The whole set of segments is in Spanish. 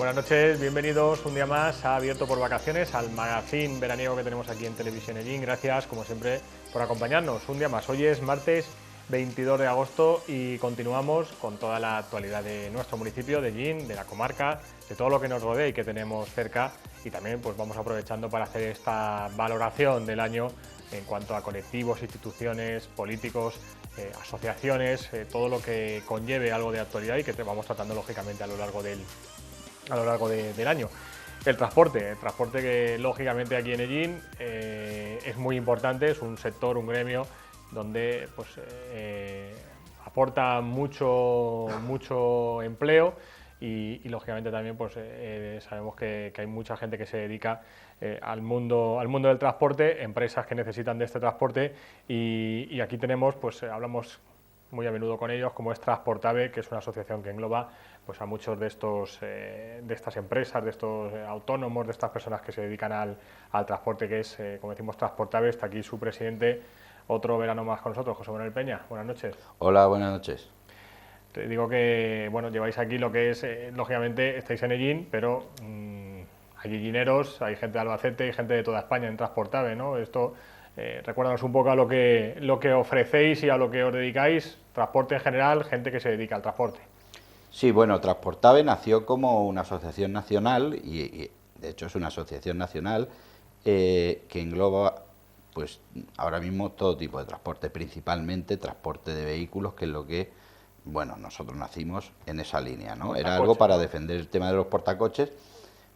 Buenas noches, bienvenidos un día más a Abierto por Vacaciones, al magazine veraniego que tenemos aquí en Televisión Ellín. Gracias, como siempre, por acompañarnos un día más. Hoy es martes 22 de agosto y continuamos con toda la actualidad de nuestro municipio, de Ellín, de la comarca, de todo lo que nos rodea y que tenemos cerca. Y también pues vamos aprovechando para hacer esta valoración del año en cuanto a colectivos, instituciones, políticos, asociaciones, todo lo que conlleve algo de actualidad y que vamos tratando lógicamente a lo largo del año. El transporte que lógicamente aquí en Ellín es muy importante, es un sector, un gremio donde pues, aporta mucho empleo y lógicamente también pues, sabemos que hay mucha gente que se dedica al mundo del transporte, empresas que necesitan de este transporte y aquí tenemos, pues hablamos muy a menudo con ellos, como es Transportave, que es una asociación que engloba pues, a muchos de estas empresas, de estos autónomos, de estas personas que se dedican al transporte, que es, como decimos, Transportave. Está aquí su presidente, otro verano más con nosotros, José Manuel Peña. Buenas noches. Hola, buenas noches. Te digo que, bueno, lleváis aquí lo que es, lógicamente, estáis en Ellín, pero hay ellineros, hay gente de Albacete, hay gente de toda España en Transportave, ¿no? Esto, recuérdanos un poco a lo que ofrecéis y a lo que os dedicáis, transporte en general, gente que se dedica al transporte. Sí, bueno, Transportave nació como una asociación nacional y de hecho es una asociación nacional que engloba, pues ahora mismo todo tipo de transporte, principalmente transporte de vehículos, que es lo que, bueno, nosotros nacimos en esa línea, ¿no? Era algo para defender el tema de los portacoches,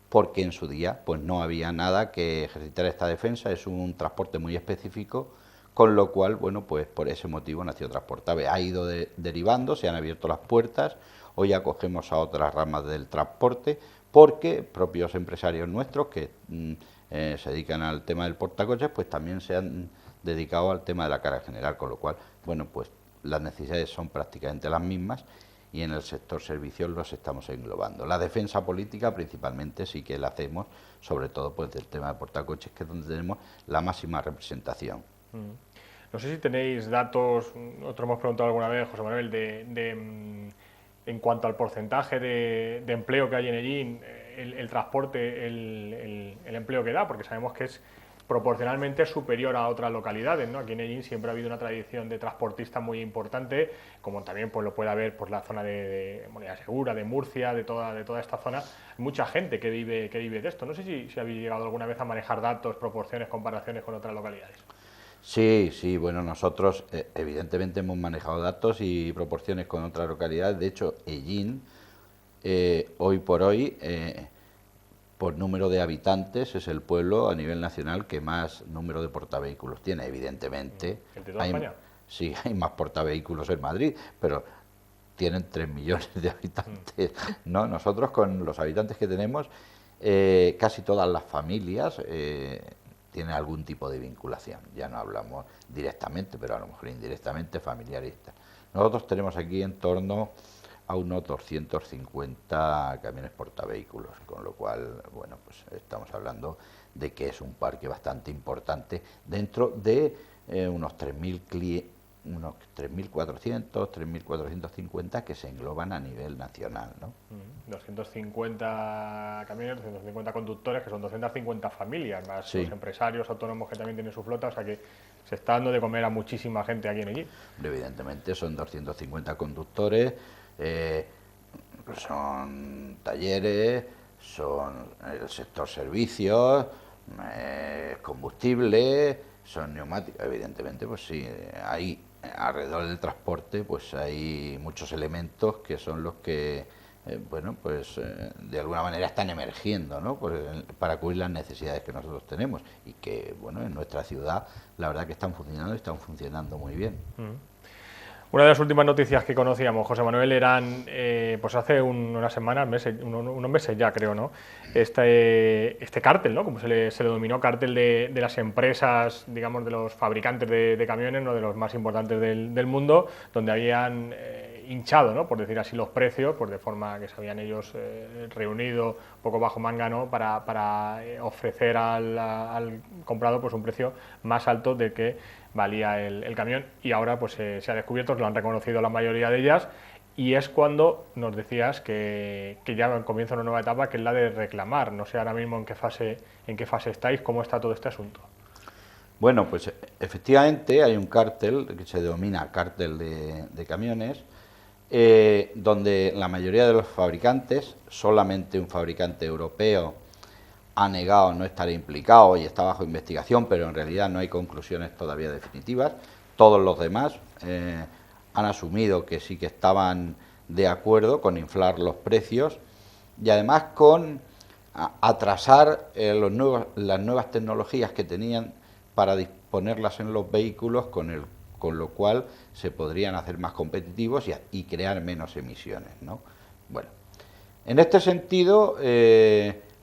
porque en su día pues no había nada que ejercitar esta defensa, es un transporte muy específico, con lo cual, bueno, pues por ese motivo nació Transportave. Ha ido derivando, se han abierto las puertas, hoy acogemos a otras ramas del transporte, porque propios empresarios nuestros que se dedican al tema del portacoches, pues también se han dedicado al tema de la carga general, con lo cual, bueno, pues las necesidades son prácticamente las mismas y en el sector servicios los estamos englobando. La defensa política principalmente sí que la hacemos, sobre todo pues del tema de portacoches, que es donde tenemos la máxima representación. No sé si tenéis datos, otro hemos preguntado alguna vez, José Manuel, en cuanto al porcentaje de empleo que hay en Ellín, el transporte, el empleo que da, porque sabemos que es proporcionalmente superior a otras localidades, ¿no? Aquí en Ellín siempre ha habido una tradición de transportista muy importante, como también pues lo puede haber por la zona de Moneda Segura, de Murcia, de toda esta zona. Mucha gente que vive de esto. No sé si habéis llegado alguna vez a manejar datos, proporciones, comparaciones con otras localidades. Sí, bueno, nosotros evidentemente hemos manejado datos y proporciones con otras localidades. De hecho, Ellín, hoy por hoy, por número de habitantes, es el pueblo a nivel nacional que más número de portavehículos tiene, evidentemente. ¿En toda España? Sí, hay más portavehículos en Madrid, pero tienen 3 millones de habitantes, ¿no? Nosotros con los habitantes que tenemos, casi todas las familias tienen algún tipo de vinculación. Ya no hablamos directamente, pero a lo mejor indirectamente, familiarista. Nosotros tenemos aquí en torno a unos 250 camiones portavehículos, con lo cual, bueno, pues estamos hablando de que es un parque bastante importante dentro de unos 3.400, 3.450 que se engloban a nivel nacional, ¿no? 250 camiones, 250 conductores, que son 250 familias, más Sí. los empresarios autónomos que también tienen su flota, o sea que se está dando de comer a muchísima gente aquí en Ellín. Evidentemente son 250 conductores, son talleres, son el sector servicios, combustible, son neumáticos. Evidentemente, pues sí, hay alrededor del transporte, pues hay muchos elementos que son los que, bueno, pues de alguna manera están emergiendo, ¿no? Pues, para cubrir las necesidades que nosotros tenemos y que, bueno, en nuestra ciudad la verdad que están funcionando muy bien. Una de las últimas noticias que conocíamos, José Manuel, eran, pues hace unas semanas, unos meses ya creo, ¿no? Este cártel, ¿no? Como se le denominó, cártel de las empresas, digamos, de los fabricantes de camiones, ¿no? De los más importantes del mundo, donde habían hinchado, ¿no? Por decir así, los precios, pues de forma que se habían ellos reunido un poco bajo manga, ¿no? Para ofrecer al comprador pues un precio más alto del que valía el camión, y ahora pues se ha descubierto, lo han reconocido la mayoría de ellas, y es cuando nos decías que ya comienza una nueva etapa, que es la de reclamar. No sé ahora mismo en qué fase estáis, cómo está todo este asunto. Bueno, pues efectivamente hay un cártel que se denomina cártel de camiones, donde la mayoría de los fabricantes, solamente un fabricante europeo ha negado no estar implicado y está bajo investigación, pero en realidad no hay conclusiones todavía definitivas. Todos los demás han asumido que sí que estaban de acuerdo con inflar los precios y además con atrasar las nuevas tecnologías que tenían para disponerlas en los vehículos, con lo cual se podrían hacer más competitivos y crear menos emisiones, ¿no? Bueno, en este sentido,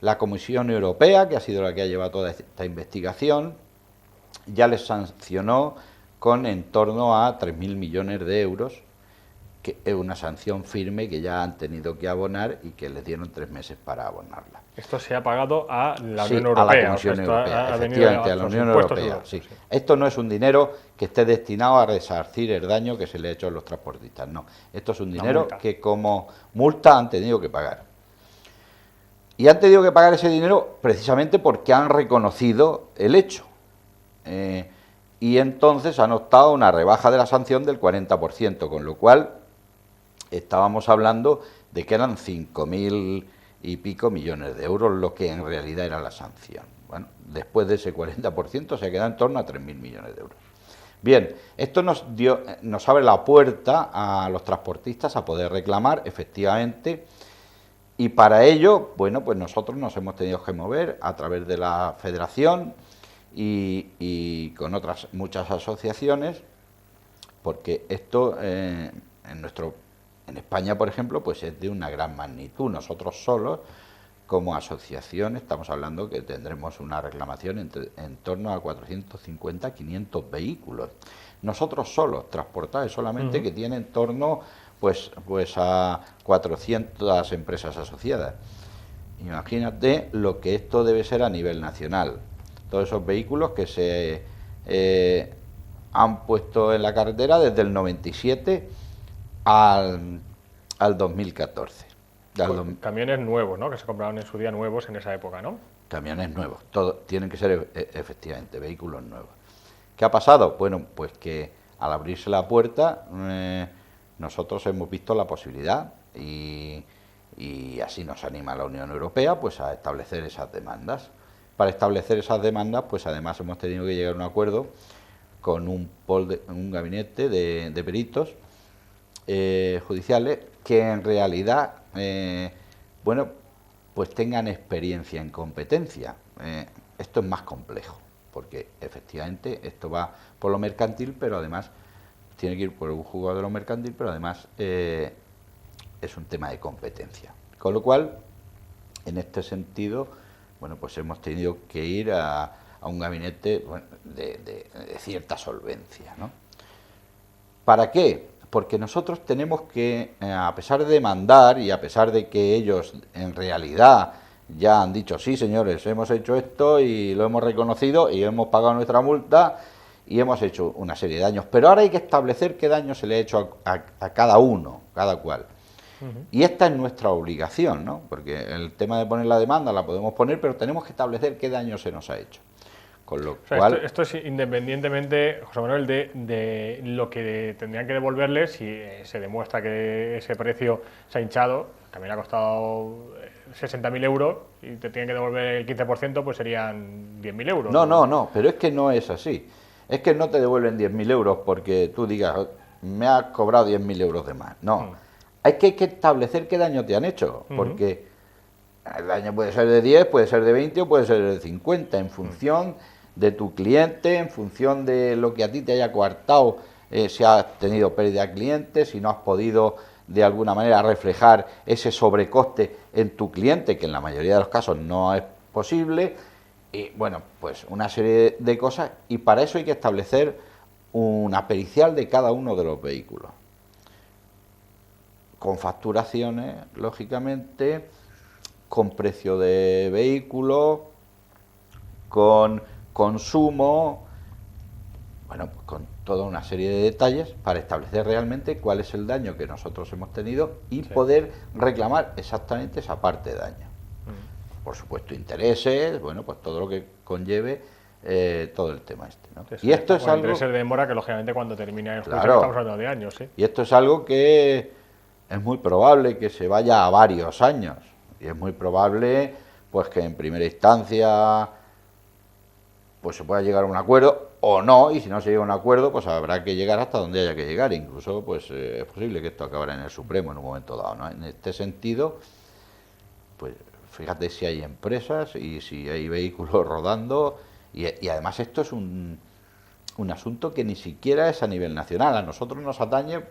la Comisión Europea, que ha sido la que ha llevado toda esta investigación, ya les sancionó con en torno a 3.000 millones de euros, que es una sanción firme que ya han tenido que abonar y que les dieron 3 meses para abonarla. Esto se ha pagado a la Sí, Unión Europea. a la Comisión Europea, efectivamente, a la Unión Europea. Sí. Esto no es un dinero que esté destinado a resarcir el daño que se le ha hecho a los transportistas, no. Esto es un dinero que como multa han tenido que pagar. Y han tenido que pagar ese dinero precisamente porque han reconocido el hecho. Y entonces han optado a una rebaja de la sanción del 40%, con lo cual estábamos hablando de que eran 5.000 y pico millones de euros lo que en realidad era la sanción. Bueno, después de ese 40% se ha quedado en torno a 3.000 millones de euros. Bien, esto nos abre la puerta a los transportistas a poder reclamar, efectivamente, y para ello, bueno, pues nosotros nos hemos tenido que mover a través de la Federación y con otras muchas asociaciones, porque esto en España, por ejemplo, pues es de una gran magnitud. Nosotros solos, como asociación, estamos hablando que tendremos una reclamación en torno a 450, 500 vehículos. Nosotros solos, transportables solamente, que tienen en torno pues a 400 empresas asociadas. Imagínate lo que esto debe ser a nivel nacional. Todos esos vehículos que se han puesto en la carretera desde el 97 al 2014. Camiones nuevos, ¿no? Que se compraron en su día nuevos en esa época, ¿no? Camiones nuevos, tienen que ser efectivamente vehículos nuevos. ¿Qué ha pasado? Bueno, pues que al abrirse la puerta nosotros hemos visto la posibilidad y así nos anima la Unión Europea pues a establecer esas demandas. Para establecer esas demandas, pues además hemos tenido que llegar a un acuerdo con un gabinete de peritos judiciales que en realidad, bueno, pues tengan experiencia en competencia. Esto es más complejo, porque efectivamente esto va por lo mercantil, pero además tiene que ir por un juzgado de lo mercantil, pero además es un tema de competencia. Con lo cual, en este sentido, bueno, pues hemos tenido que ir a un gabinete, bueno, de cierta solvencia, ¿no? ¿Para qué? Porque nosotros tenemos que, a pesar de demandar y a pesar de que ellos en realidad ya han dicho, sí señores, hemos hecho esto y lo hemos reconocido y hemos pagado nuestra multa y hemos hecho una serie de daños, pero ahora hay que establecer qué daño se le ha hecho a cada uno, cada cual. Y esta es nuestra obligación, ¿no? Porque el tema de poner la demanda la podemos poner, pero tenemos que establecer qué daño se nos ha hecho. Con lo cual, esto es independientemente, José Manuel, de lo que tendrían que devolverles si se demuestra que ese precio se ha hinchado, también ha costado 60.000 euros y te tienen que devolver el 15%, pues serían 10.000 euros. No, pero es que no es así. Es que no te devuelven 10.000 euros porque tú digas, me has cobrado 10.000 euros de más. No, hay que establecer qué daño te han hecho, porque el daño puede ser de 10, puede ser de 20 o puede ser de 50, en función de tu cliente, en función de lo que a ti te haya coartado, si has tenido pérdida de clientes, si no has podido de alguna manera reflejar ese sobrecoste en tu cliente, que en la mayoría de los casos no es posible, y bueno, pues una serie de cosas, y para eso hay que establecer una pericial de cada uno de los vehículos, con facturaciones, lógicamente, con precio de vehículo, con consumo, bueno, pues con toda una serie de detalles para establecer realmente cuál es el daño que nosotros hemos tenido y Sí. poder reclamar exactamente esa parte de daño. Por supuesto, intereses, bueno, pues todo lo que conlleve todo el tema este, ¿no? Sí, Y esto es con algo... intereses de demora que, lógicamente, cuando termine el juicio, Claro. estamos hablando de años, ¿sí? Y esto es algo que es muy probable que se vaya a varios años. Y es muy probable pues que en primera instancia pues se pueda llegar a un acuerdo o no, y si no se llega a un acuerdo, pues habrá que llegar hasta donde haya que llegar. Incluso pues es posible que esto acabará en el Supremo en un momento dado, ¿no? En este sentido, pues fíjate si hay empresas y si hay vehículos rodando, y además esto es un asunto que ni siquiera es a nivel nacional. A nosotros nos atañe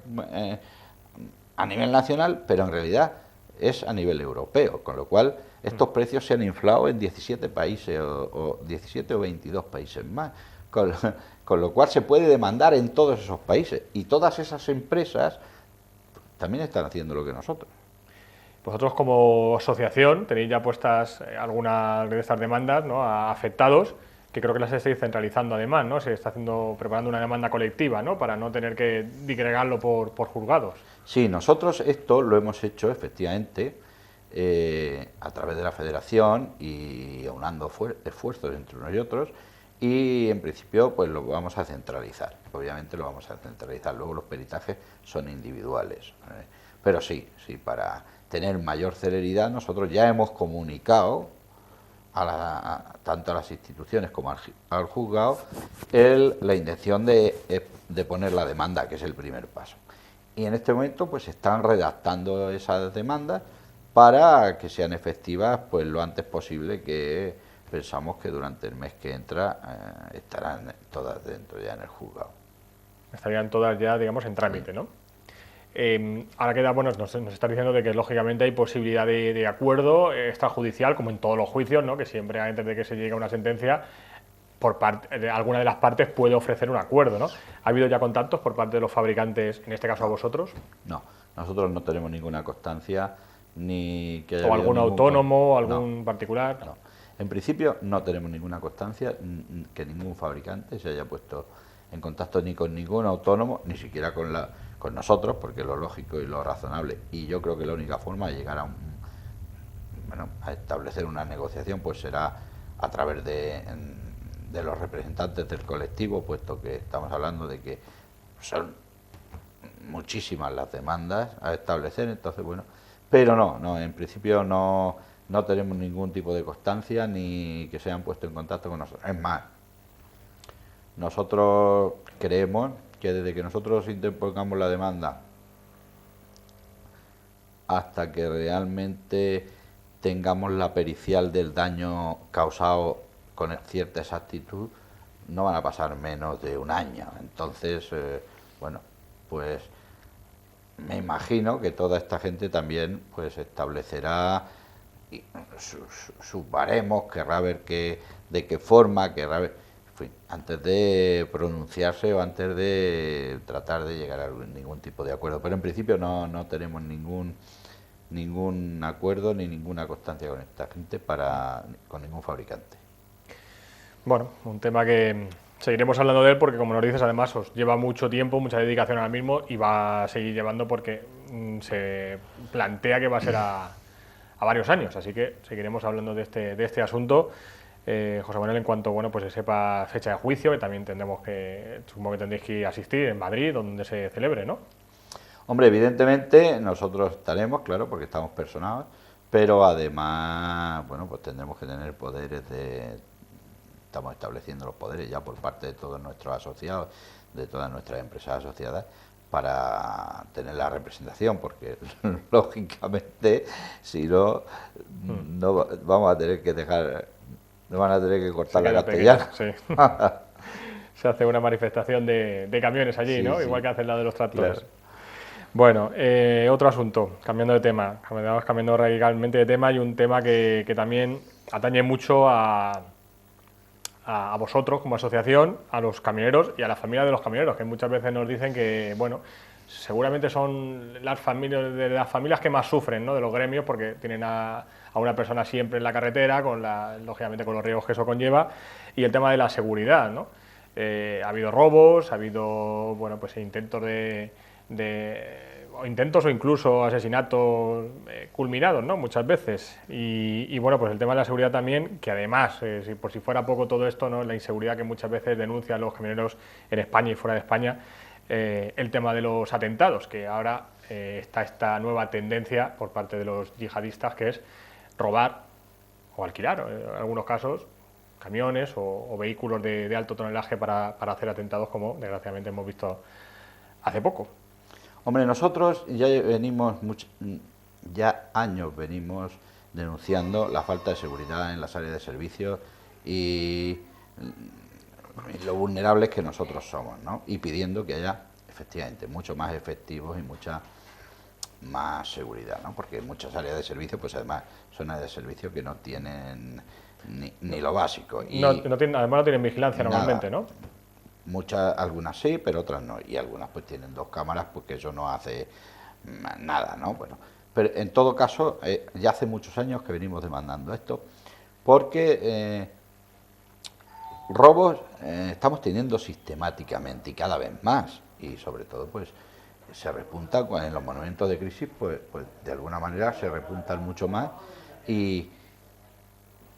a nivel nacional, pero en realidad es a nivel europeo, con lo cual estos precios se han inflado en 17 países o 17 o 22 países más, con lo cual se puede demandar en todos esos países, y todas esas empresas también están haciendo lo que nosotros. Vosotros, como asociación, tenéis ya puestas algunas de estas demandas, ¿no?, a afectados, que creo que las estáis centralizando además, ¿no? Se está preparando una demanda colectiva, ¿no?, para no tener que digregarlo por juzgados. Sí, nosotros esto lo hemos hecho efectivamente a través de la federación y aunando esfuerzos entre unos y otros, y en principio pues lo vamos a centralizar. Obviamente lo vamos a centralizar, luego los peritajes son individuales, pero sí, para tener mayor celeridad nosotros ya hemos comunicado tanto a las instituciones como al juzgado la intención de poner la demanda, que es el primer paso. Y en este momento pues están redactando esas demandas para que sean efectivas pues lo antes posible, que pensamos que durante el mes que entra estarán todas dentro ya en el juzgado. Estarían todas ya, digamos, en trámite, ¿no? Ahora queda, bueno, nos está diciendo de que lógicamente hay posibilidad de acuerdo extrajudicial, como en todos los juicios, ¿no?, que siempre antes de que se llegue a una sentencia, alguna de las partes puede ofrecer un acuerdo, ¿no? ¿Ha habido ya contactos por parte de los fabricantes, en este caso a vosotros? No, nosotros no tenemos ninguna constancia ni que haya ¿O habido algún autónomo, algún particular? No. En principio no tenemos ninguna constancia que ningún fabricante se haya puesto en contacto ni con ningún autónomo, ni siquiera con nosotros, porque lo lógico y lo razonable, y yo creo que la única forma de llegar a establecer una negociación pues será a través de los representantes del colectivo, puesto que estamos hablando de que son muchísimas las demandas a establecer. Entonces, bueno, pero no, en principio no tenemos ningún tipo de constancia ni que se hayan puesto en contacto con nosotros. Es más, nosotros creemos que desde que nosotros interpongamos la demanda hasta que realmente tengamos la pericial del daño causado con cierta exactitud, no van a pasar menos de un año. Entonces, bueno, pues me imagino que toda esta gente también pues establecerá sus baremos, querrá ver de qué forma, querrá ver, en fin, antes de pronunciarse o antes de tratar de llegar a ningún tipo de acuerdo. Pero en principio no tenemos ningún acuerdo ni ninguna constancia con esta gente con ningún fabricante. Bueno, un tema que seguiremos hablando de él porque, como nos dices, además os lleva mucho tiempo, mucha dedicación ahora mismo, y va a seguir llevando porque se plantea que va a ser a varios años, así que seguiremos hablando de este asunto. José Manuel, en cuanto pues se sepa fecha de juicio, que también supongo que tendréis que asistir en Madrid, donde se celebre, ¿no? Hombre, evidentemente nosotros estaremos, claro, porque estamos personados, pero además, bueno, pues tendremos que tener poderes estamos estableciendo los poderes ya por parte de todos nuestros asociados, de todas nuestras empresas asociadas, para tener la representación, porque lógicamente si no vamos a tener que nos van a tener que cortar la castellana. Sí. Se hace una manifestación de camiones allí, sí, ¿no? Sí. Igual que hacen la de los tractores. Claro. Bueno, otro asunto, cambiando de tema, cambiando radicalmente de tema, y un tema que también atañe mucho a vosotros como asociación, a los camioneros y a la familia de los camioneros, que muchas veces nos dicen que, bueno, seguramente son las familias que más sufren, ¿no?, de los gremios, porque tienen a una persona siempre en la carretera, lógicamente con los riesgos que eso conlleva, y el tema de la seguridad, ¿no? ha habido robos, ha habido, bueno, pues intentos o intentos o incluso asesinatos culminados, ¿no? Muchas veces. Y bueno, pues el tema de la seguridad también, que además, por si fuera poco todo esto, ¿no? La inseguridad que muchas veces denuncian los camioneros en España y fuera de España, el tema de los atentados, que ahora está esta nueva tendencia por parte de los yihadistas, que es robar o alquilar, en algunos casos, camiones o vehículos de alto tonelaje para hacer atentados, como desgraciadamente hemos visto hace poco. Hombre, nosotros ya años venimos denunciando la falta de seguridad en las áreas de servicio y lo vulnerables que nosotros somos, ¿no? Y pidiendo que haya, efectivamente, mucho más efectivos y mucha más seguridad, ¿no? Porque en muchas áreas de servicio, pues además son áreas de servicio que no tienen ni lo básico. Y además no tienen vigilancia nada, normalmente, ¿no? Algunas sí, pero otras no. Y algunas pues tienen 2 cámaras, pues que eso no hace nada, ¿no? Bueno, pero en todo caso, ya hace muchos años que venimos demandando esto, porque robos estamos teniendo sistemáticamente y cada vez más. Y sobre todo, pues se repunta en los momentos de crisis, pues de alguna manera se repuntan mucho más y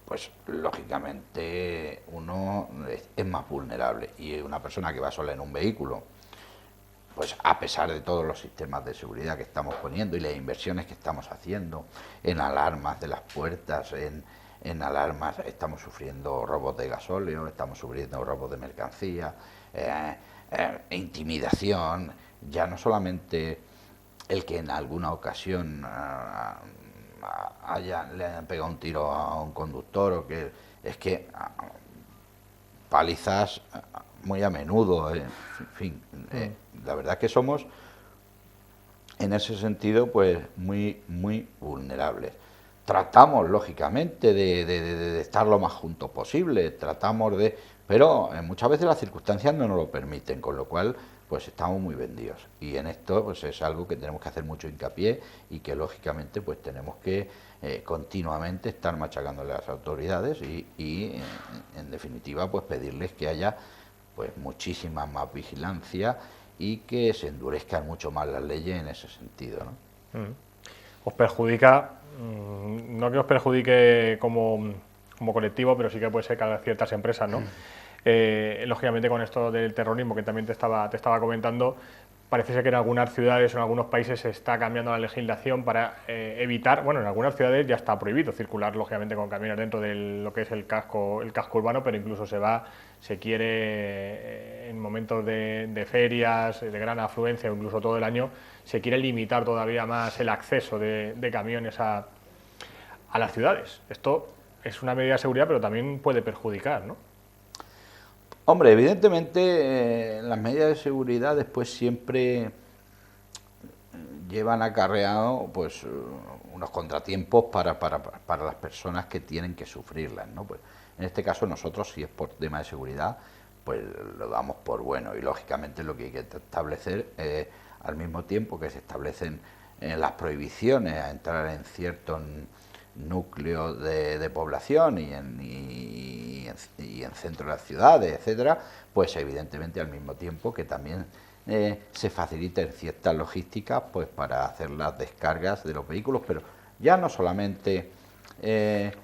pues lógicamente uno es más vulnerable y una persona que va sola en un vehículo, pues a pesar de todos los sistemas de seguridad que estamos poniendo y las inversiones que estamos haciendo en alarmas de las puertas, en alarmas, estamos sufriendo robos de gasóleo, estamos sufriendo robos de mercancía, intimidación, ya no solamente el que en alguna ocasión le hayan pegado un tiro a un conductor, o que es que palizas muy a menudo, en fin, la verdad es que somos en ese sentido pues muy vulnerables. Tratamos lógicamente de estar lo más juntos posible, pero muchas veces las circunstancias no nos lo permiten, con lo cual pues estamos muy vendidos, y en esto pues es algo que tenemos que hacer mucho hincapié y que lógicamente pues tenemos que continuamente estar machacándole a las autoridades y en definitiva pues pedirles que haya pues muchísima más vigilancia y que se endurezcan mucho más las leyes en ese sentido, ¿no? Os perjudica, no que os perjudique como colectivo, pero sí que puede ser que a ciertas empresas, ¿no? Lógicamente con esto del terrorismo que también te estaba comentando, parece ser que en algunas ciudades o en algunos países se está cambiando la legislación para evitar, bueno, en algunas ciudades ya está prohibido circular lógicamente con camiones dentro de lo que es el casco urbano, pero incluso se quiere en momentos de ferias, de gran afluencia, o incluso todo el año, se quiere limitar todavía más el acceso de camiones a las ciudades. Esto es una medida de seguridad, pero también puede perjudicar, ¿no? Hombre, evidentemente las medidas de seguridad después siempre llevan acarreado pues unos contratiempos para las personas que tienen que sufrirlas, ¿no? Pues en este caso nosotros, si es por tema de seguridad, pues lo damos por bueno, y lógicamente lo que hay que establecer al mismo tiempo que se establecen las prohibiciones a entrar en ciertos núcleos de población y en centro de las ciudades, etcétera, pues evidentemente al mismo tiempo que también se faciliten ciertas logísticas pues para hacer las descargas de los vehículos, pero ya no solamente en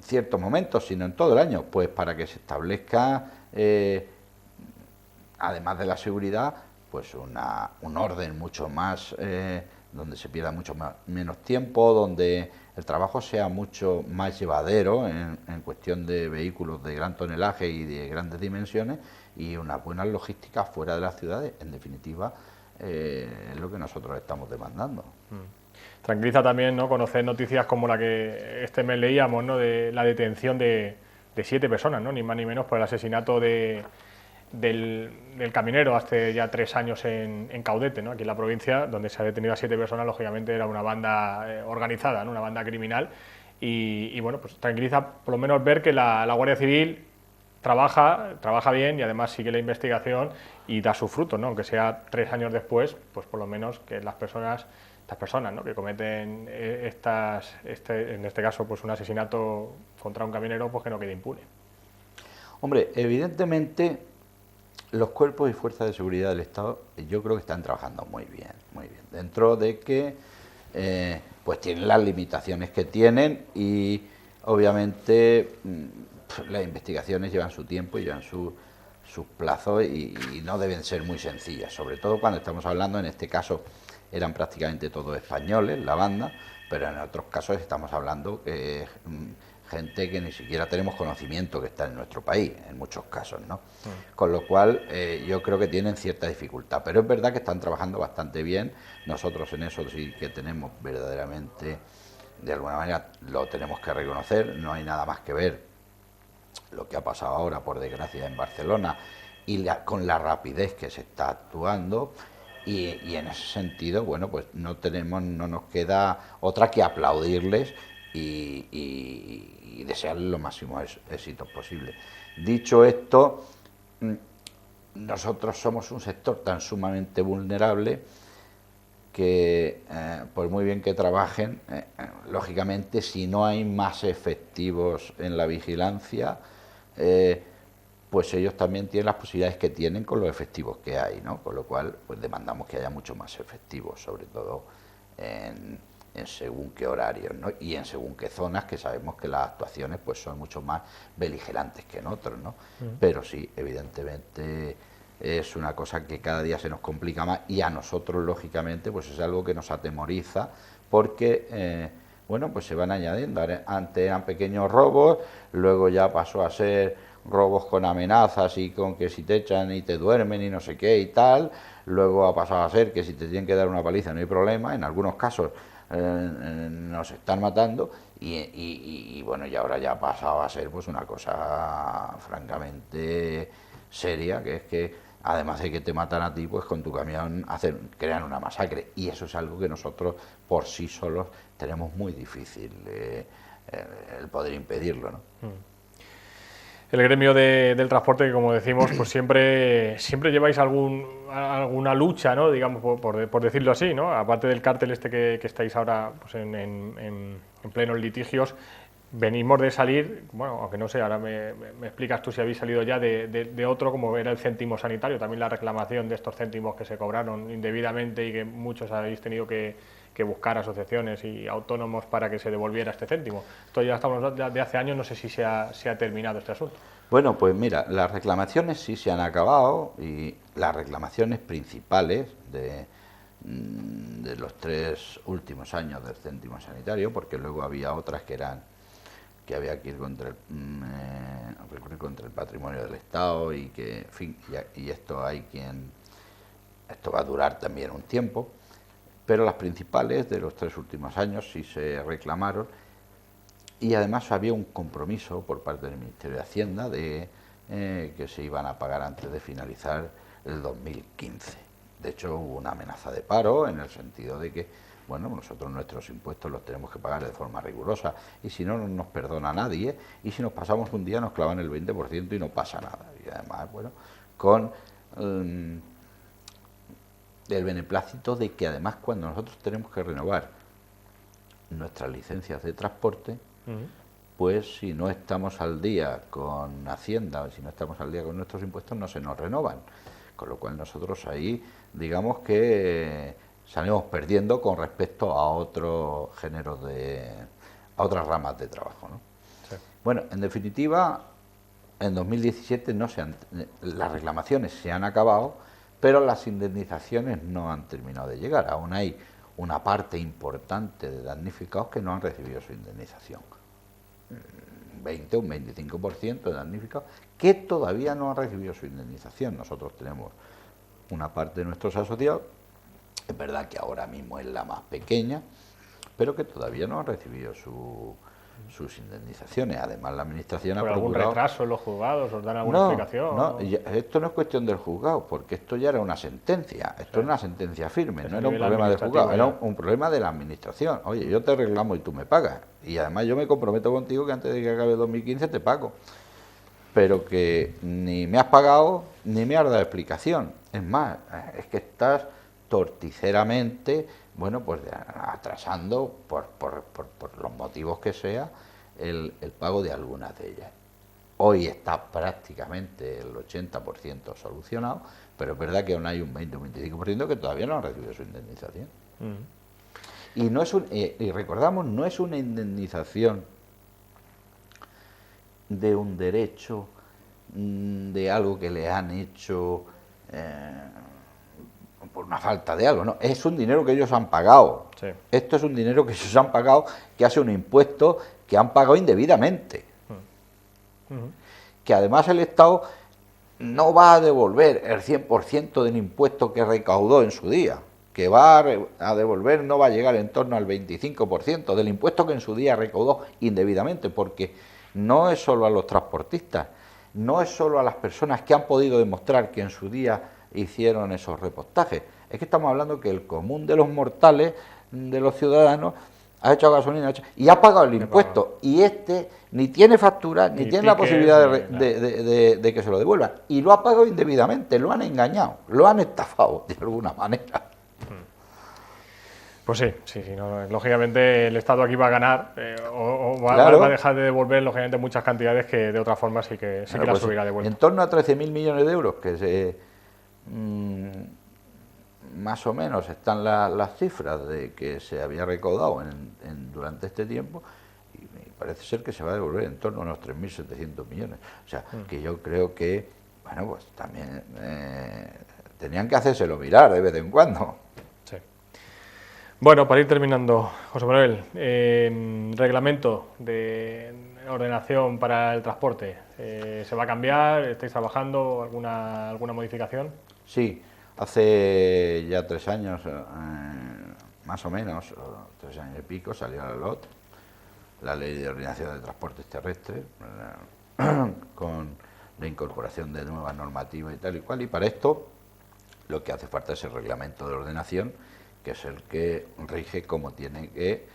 ciertos momentos, sino en todo el año, pues para que se establezca, además de la seguridad, pues un orden mucho más, donde se pierda menos tiempo, donde el trabajo sea mucho más llevadero en cuestión de vehículos de gran tonelaje y de grandes dimensiones, y unas buenas logísticas fuera de las ciudades. En definitiva, es lo que nosotros estamos demandando. Tranquiliza también, ¿no?, conocer noticias como la que este mes leíamos, ¿no?, de la detención de 7 personas, ¿no?, ni más ni menos, por el asesinato del camionero hace ya 3 años en Caudete, ¿no?, aquí en la provincia, donde se ha detenido a 7 personas. Lógicamente era una banda organizada, ¿no?, una banda criminal, y bueno, pues tranquiliza por lo menos ver que la Guardia Civil trabaja bien, y además sigue la investigación y da su fruto, ¿no?, aunque sea 3 años después, pues por lo menos que estas personas, ¿no?, que cometen en este caso pues un asesinato contra un camionero, pues que no quede impune. Hombre, evidentemente los cuerpos y fuerzas de seguridad del Estado yo creo que están trabajando muy bien, muy bien. Dentro de que pues tienen las limitaciones que tienen y obviamente las investigaciones llevan su tiempo y llevan sus plazos y no deben ser muy sencillas, sobre todo cuando estamos hablando, en este caso eran prácticamente todos españoles, la banda, pero en otros casos estamos hablando que gente que ni siquiera tenemos conocimiento que está en nuestro país, en muchos casos, ¿no? Con lo cual yo creo que tienen cierta dificultad, pero es verdad que están trabajando bastante bien. Nosotros en eso sí que tenemos verdaderamente, de alguna manera lo tenemos que reconocer, no hay nada más que ver lo que ha pasado ahora, por desgracia, en Barcelona y con la rapidez que se está actuando. Y en ese sentido, bueno, pues no nos queda otra que aplaudirles y desearles los máximos éxitos posibles. Dicho esto, nosotros somos un sector tan sumamente vulnerable que, por muy bien que trabajen, lógicamente, si no hay más efectivos en la vigilancia, pues ellos también tienen las posibilidades que tienen con los efectivos que hay, ¿no? Con lo cual, pues demandamos que haya mucho más efectivos, sobre todo en según qué horarios, ¿no? Y en según qué zonas, que sabemos que las actuaciones pues son mucho más beligerantes que en otros, ¿no? Pero sí, evidentemente es una cosa que cada día se nos complica más y a nosotros, lógicamente, pues es algo que nos atemoriza porque, bueno, pues se van añadiendo. Antes eran pequeños robos, luego ya pasó a ser robos con amenazas y con que si te echan y te duermen y no sé qué y tal, luego ha pasado a ser que si te tienen que dar una paliza no hay problema, en algunos casos nos están matando y bueno, y ahora ya ha pasado a ser pues una cosa francamente seria, que es que además de que te matan a ti, pues con tu camión crean una masacre, y eso es algo que nosotros por sí solos tenemos muy difícil el poder impedirlo, ¿no? El gremio del transporte, que como decimos, pues siempre lleváis alguna lucha, ¿no? Digamos, por decirlo así, ¿no? Aparte del cártel este que estáis ahora pues en plenos litigios, venimos de salir, bueno, aunque no sé, ahora me explicas tú si habéis salido ya de otro, como era el céntimo sanitario, también la reclamación de estos céntimos que se cobraron indebidamente y que muchos habéis tenido que buscar asociaciones y autónomos para que se devolviera este céntimo. Esto ya estamos de hace años, no sé si se ha terminado este asunto. Bueno, pues mira, las reclamaciones sí se han acabado y las reclamaciones principales de los 3 últimos años del céntimo sanitario, porque luego había otras que había que ir recurrir contra el patrimonio del Estado y que, en fin, y esto va a durar también un tiempo. Pero las principales de los 3 últimos años sí se reclamaron y además había un compromiso por parte del Ministerio de Hacienda de que se iban a pagar antes de finalizar el 2015. De hecho, hubo una amenaza de paro en el sentido de que, bueno, nosotros nuestros impuestos los tenemos que pagar de forma rigurosa y si no, no nos perdona nadie, y si nos pasamos un día nos clavan el 20% y no pasa nada. Y además, bueno, con el beneplácito de que además cuando nosotros tenemos que renovar nuestras licencias de transporte, pues si no estamos al día con Hacienda, si no estamos al día con nuestros impuestos, no se nos renovan. Con lo cual nosotros ahí, digamos que salimos perdiendo con respecto a otros géneros a otras ramas de trabajo, ¿no? Sí. Bueno, en definitiva, en 2017 las reclamaciones se han acabado, pero las indemnizaciones no han terminado de llegar. Aún hay una parte importante de damnificados que no han recibido su indemnización. Un 25% de damnificados que todavía no han recibido su indemnización. Nosotros tenemos una parte de nuestros asociados, es verdad que ahora mismo es la más pequeña, pero que todavía no han recibido sus indemnizaciones. Además, la Administración ha procurado... ¿Algún retraso en los juzgados? ¿Os dan alguna explicación? No, esto no es cuestión del juzgado, porque esto ya era una sentencia. Esto era una sentencia firme, no era un problema del juzgado, era un problema de la Administración. Oye, yo te reclamo y tú me pagas. Y además yo me comprometo contigo que antes de que acabe 2015 te pago. Pero que ni me has pagado ni me has dado explicación. Es más, es que estás torticeramente, bueno, pues atrasando por los motivos que sea el pago de algunas de ellas. Hoy está prácticamente el 80% solucionado, pero es verdad que aún hay un 20 o 25% que todavía no han recibido su indemnización. Y no es y recordamos, no es una indemnización de un derecho, de algo que le han hecho por una falta de algo, no, es un dinero que ellos han pagado. Sí. Esto es un dinero que ellos han pagado, que hace un impuesto que han pagado indebidamente. Que además el Estado no va a devolver el 100% del impuesto que recaudó en su día, que va a devolver, no va a llegar en torno al 25% del impuesto que en su día recaudó indebidamente, porque no es solo a los transportistas, no es solo a las personas que han podido demostrar que en su día hicieron esos repostajes, es que estamos hablando que el común de los mortales, de los ciudadanos, ha hecho gasolina y ha pagado el impuesto, y ni tiene factura, ni tiene la posibilidad de que se lo devuelvan, y lo ha pagado indebidamente, lo han engañado, lo han estafado de alguna manera. Pues sí, no, lógicamente el Estado aquí va a ganar va a dejar de devolver lógicamente muchas cantidades que de otra forma sí que las hubiera devuelto. En torno a 13.000 millones de euros, que más o menos están las cifras de que se había recaudado durante este tiempo, y parece ser que se va a devolver en torno a unos 3.700 millones. O sea, que yo creo que, bueno, pues también tenían que hacérselo mirar de vez en cuando. Sí. Bueno, para ir terminando, José Manuel, reglamento de ordenación para el transporte, ¿se va a cambiar? ¿Estáis trabajando alguna modificación? Sí. Hace ya 3 años, más o menos, 3 años y pico, salió la LOT, la Ley de Ordenación de Transportes Terrestres, con la incorporación de nuevas normativas y tal y cual, y para esto lo que hace falta es el reglamento de ordenación, que es el que rige cómo tiene que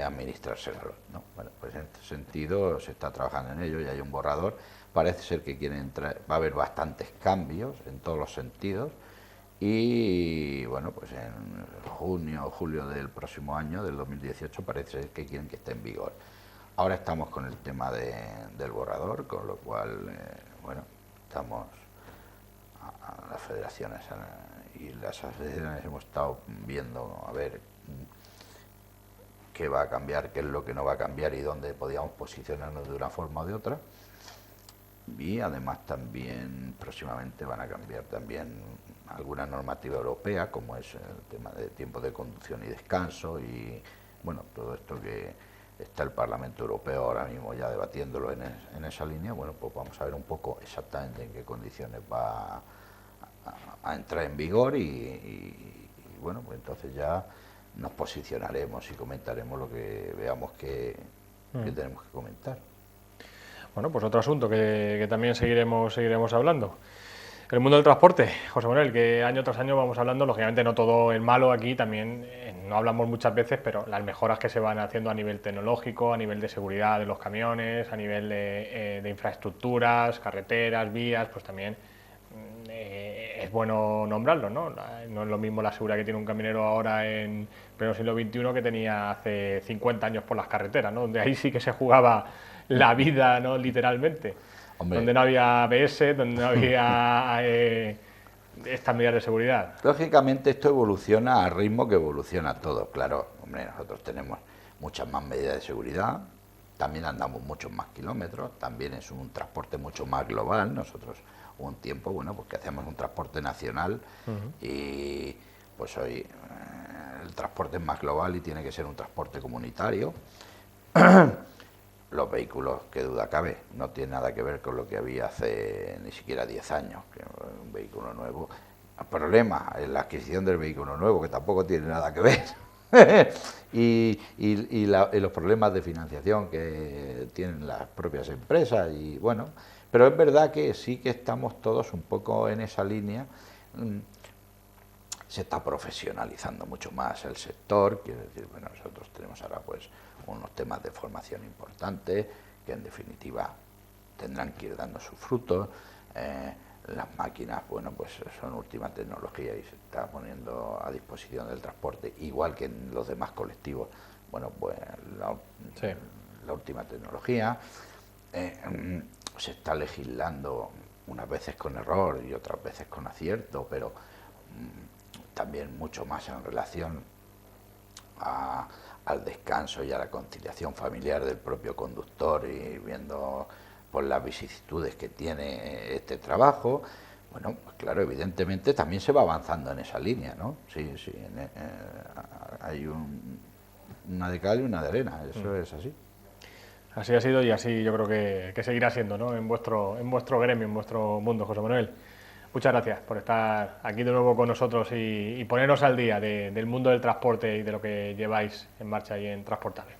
administrarse la LOT, ¿no? Bueno, pues en este sentido se está trabajando en ello, y hay un borrador, parece ser que va a haber bastantes cambios en todos los sentidos. Y bueno, pues en junio o julio del próximo año, del 2018, parece ser que quieren que esté en vigor. Ahora estamos con el tema del borrador, con lo cual, bueno, estamos a las federaciones y las asociaciones hemos estado viendo a ver qué va a cambiar, qué es lo que no va a cambiar y dónde podíamos posicionarnos de una forma o de otra. Y además también próximamente van a cambiar también alguna normativa europea, como es el tema de tiempo de conducción y descanso, y bueno, todo esto que está el Parlamento Europeo ahora mismo ya debatiéndolo en esa línea. Bueno, pues vamos a ver un poco exactamente en qué condiciones va a entrar en vigor y bueno, pues entonces ya nos posicionaremos y comentaremos lo que veamos que tenemos que comentar. Bueno, pues otro asunto que también seguiremos hablando. El mundo del transporte, José Manuel, que año tras año vamos hablando, lógicamente no todo en malo aquí, también no hablamos muchas veces, pero las mejoras que se van haciendo a nivel tecnológico, a nivel de seguridad de los camiones, a nivel de infraestructuras, carreteras, vías, pues también es bueno nombrarlo, ¿no? No es lo mismo la seguridad que tiene un camionero ahora en pleno siglo XXI que tenía hace 50 años por las carreteras, ¿no? Donde ahí sí que se jugaba la vida, ¿no? Literalmente. Hombre. Donde no había ABS, donde no había estas medidas de seguridad. Lógicamente esto evoluciona al ritmo que evoluciona todo. Claro, hombre, nosotros tenemos muchas más medidas de seguridad, también andamos muchos más kilómetros, también es un transporte mucho más global. Nosotros hubo un tiempo, bueno, pues que hacíamos un transporte nacional y pues hoy el transporte es más global y tiene que ser un transporte comunitario. Los vehículos, que duda cabe, no tiene nada que ver con lo que había hace ni siquiera 10 años, que un vehículo nuevo. El problema es la adquisición del vehículo nuevo, que tampoco tiene nada que ver. y los problemas de financiación que tienen las propias empresas. Y bueno, pero es verdad que sí que estamos todos un poco en esa línea. Se está profesionalizando mucho más el sector, quiero decir, bueno, nosotros tenemos ahora pues unos temas de formación importantes que en definitiva tendrán que ir dando sus frutos. Las máquinas, bueno, pues son última tecnología y se está poniendo a disposición del transporte, igual que en los demás colectivos, bueno, pues la última tecnología. se está legislando unas veces con error y otras veces con acierto, pero también mucho más en relación al descanso y a la conciliación familiar del propio conductor, y viendo por las vicisitudes que tiene este trabajo. Bueno, pues claro, evidentemente también se va avanzando en esa línea, ¿no? Sí, hay una de cal y una de arena, eso es así. Así ha sido y así yo creo que seguirá siendo, ¿no? En vuestro gremio, en vuestro mundo, José Manuel. Muchas gracias por estar aquí de nuevo con nosotros y ponernos al día del mundo del transporte y de lo que lleváis en marcha y en Transportable.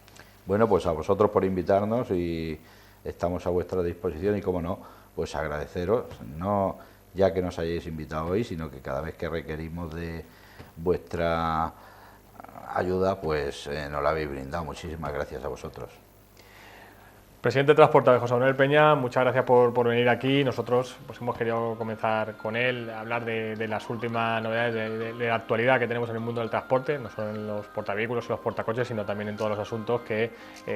Bueno, pues a vosotros por invitarnos, y estamos a vuestra disposición, y como no, pues agradeceros, no ya que nos hayáis invitado hoy, sino que cada vez que requerimos de vuestra ayuda, pues nos la habéis brindado. Muchísimas gracias a vosotros. Presidente de Transportable, José Manuel Peña, muchas gracias por venir aquí. Nosotros pues hemos querido comenzar con él, a hablar de las últimas novedades, de la actualidad que tenemos en el mundo del transporte, no solo en los portavehículos y los portacoches, sino también en todos los asuntos que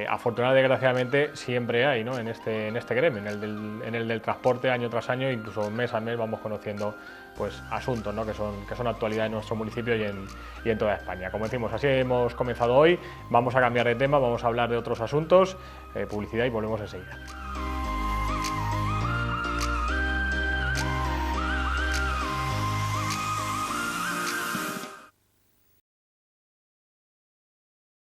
afortunadamente, desgraciadamente, siempre hay, ¿no? en este gremio, en el del transporte, año tras año, incluso mes a mes vamos conociendo pues asuntos, ¿no? que son actualidad en nuestro municipio y en toda España. Como decimos, así hemos comenzado hoy. Vamos a cambiar de tema, vamos a hablar de otros asuntos, publicidad, y volvemos enseguida.